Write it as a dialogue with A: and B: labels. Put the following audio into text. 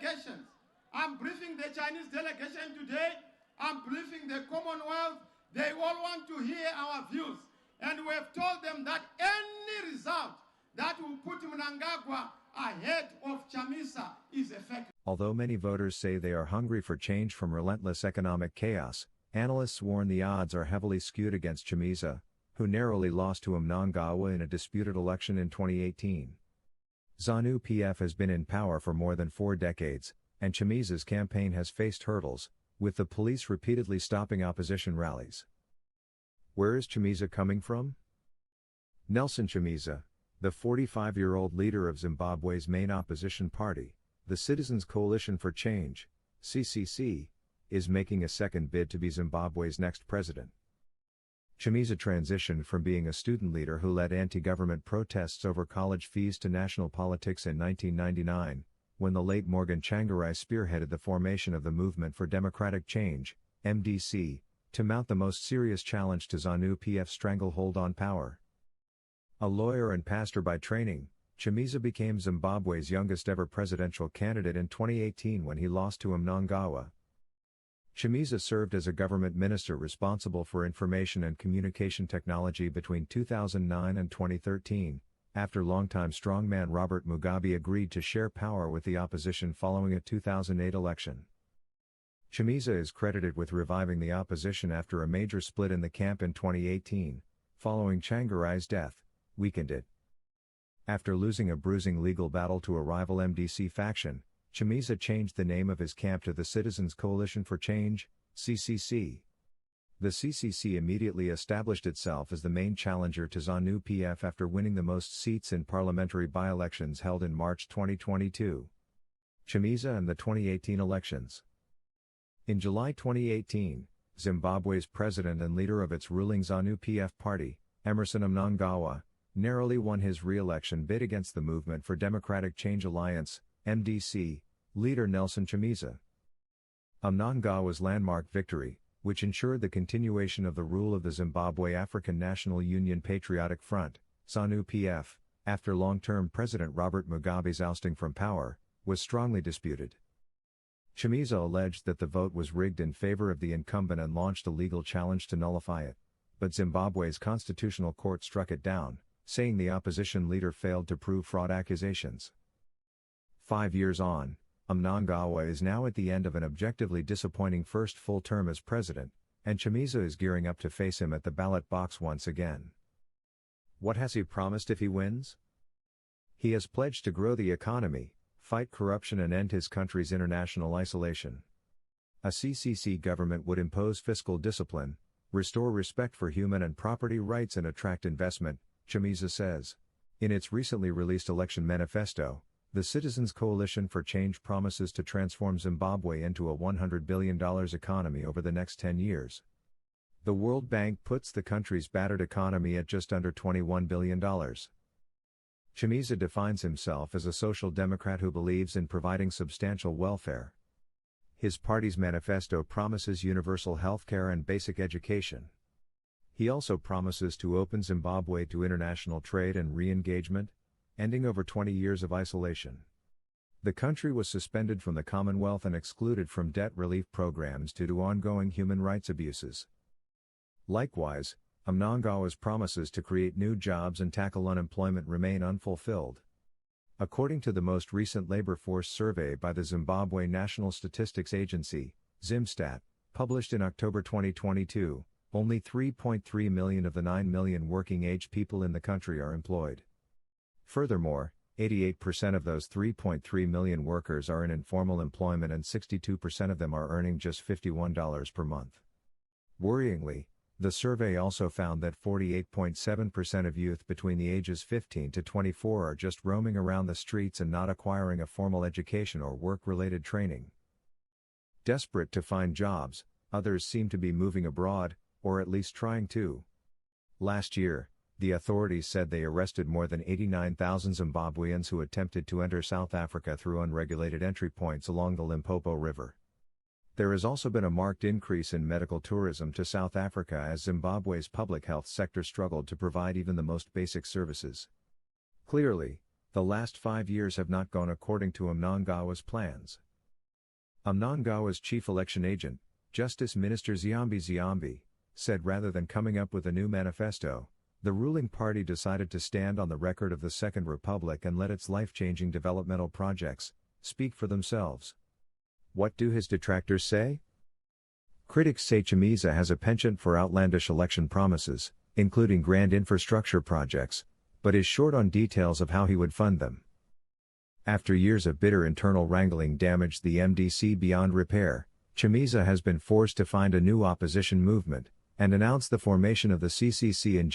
A: delegations. I'm briefing the Chinese delegation today. I'm briefing the Commonwealth. They all want to hear our views. And we have told them that any result that will put Mnangagwa ahead of Chamisa is effective.
B: Although many voters say they are hungry for change from relentless economic chaos, analysts warn the odds are heavily skewed against Chamisa, who narrowly lost to Mnangagwa in a disputed election in 2018. ZANU-PF has been in power for more than 4 decades, and Chamisa's campaign has faced hurdles, with the police repeatedly stopping opposition rallies. Where is Chamisa coming from? Nelson Chamisa, the 45-year-old leader of Zimbabwe's main opposition party, the Citizens Coalition for Change, CCC, is making a second bid to be Zimbabwe's next president. Chamisa transitioned from being a student leader who led anti-government protests over college fees to national politics in 1999, when the late Morgan Tsvangirai spearheaded the formation of the Movement for Democratic Change, MDC, to mount the most serious challenge to ZANU-PF's stranglehold on power. A lawyer and pastor by training, Chamisa became Zimbabwe's youngest ever presidential candidate in 2018 when he lost to Mnangagwa. Chamisa served as a government minister responsible for information and communication technology between 2009 and 2013, after longtime strongman Robert Mugabe agreed to share power with the opposition following a 2008 election. Chamisa is credited with reviving the opposition after a major split in the camp in 2018, following Tsvangirai's death, weakened it. After losing a bruising legal battle to a rival MDC faction, Chamisa changed the name of his camp to the Citizens Coalition for Change, CCC. The CCC immediately established itself as the main challenger to ZANU-PF after winning the most seats in parliamentary by-elections held in March 2022. Chamisa and the 2018 elections. In July 2018, Zimbabwe's president and leader of its ruling ZANU-PF party, Emmerson Mnangagwa, narrowly won his re-election bid against the Movement for Democratic Change Alliance, MDC, leader Nelson Chamisa. Mnangagwa's landmark victory, which ensured the continuation of the rule of the Zimbabwe African National Union Patriotic Front, ZANU-PF, after long-term President Robert Mugabe's ousting from power, was strongly disputed. Chamisa alleged that the vote was rigged in favor of the incumbent and launched a legal challenge to nullify it, but Zimbabwe's constitutional court struck it down, saying the opposition leader failed to prove fraud accusations. 5 years on, Mnangagwa is now at the end of an objectively disappointing first full term as president, and Chamisa is gearing up to face him at the ballot box once again. What has he promised if he wins? He has pledged to grow the economy, fight corruption and end his country's international isolation. A CCC government would impose fiscal discipline, restore respect for human and property rights and attract investment, Chamisa says. In its recently released election manifesto, the Citizens Coalition for Change promises to transform Zimbabwe into a $100 billion economy over the next 10 years. The World Bank puts the country's battered economy at just under $21 billion. Chamisa defines himself as a social democrat who believes in providing substantial welfare. His party's manifesto promises universal health care and basic education. He also promises to open Zimbabwe to international trade and re-engagement, ending over 20 years of isolation. The country was suspended from the Commonwealth and excluded from debt relief programs due to ongoing human rights abuses. Likewise, Mnangagwa's promises to create new jobs and tackle unemployment remain unfulfilled. According to the most recent labor force survey by the Zimbabwe National Statistics Agency, ZimStat, published in October 2022, only 3.3 million of the 9 million working-age people in the country are employed. Furthermore, 88% of those 3.3 million workers are in informal employment and 62% of them are earning just $51 per month. Worryingly, the survey also found that 48.7% of youth between the ages 15 to 24 are just roaming around the streets and not acquiring a formal education or work-related training. Desperate to find jobs, others seem to be moving abroad, or at least trying to. Last year, the authorities said they arrested more than 89,000 Zimbabweans who attempted to enter South Africa through unregulated entry points along the Limpopo River. There has also been a marked increase in medical tourism to South Africa as Zimbabwe's public health sector struggled to provide even the most basic services. Clearly, the last 5 years have not gone according to Mnangagwa's plans. Mnangagwa's chief election agent, Justice Minister Zimbabwe, said rather than coming up with a new manifesto, the ruling party decided to stand on the record of the Second Republic and let its life-changing developmental projects speak for themselves. What do his detractors say? Critics say Chamisa has a penchant for outlandish election promises, including grand infrastructure projects, but is short on details of how he would fund them. After years of bitter internal wrangling damaged the MDC beyond repair, Chamisa has been forced to find a new opposition movement, and announce the formation of the CCC in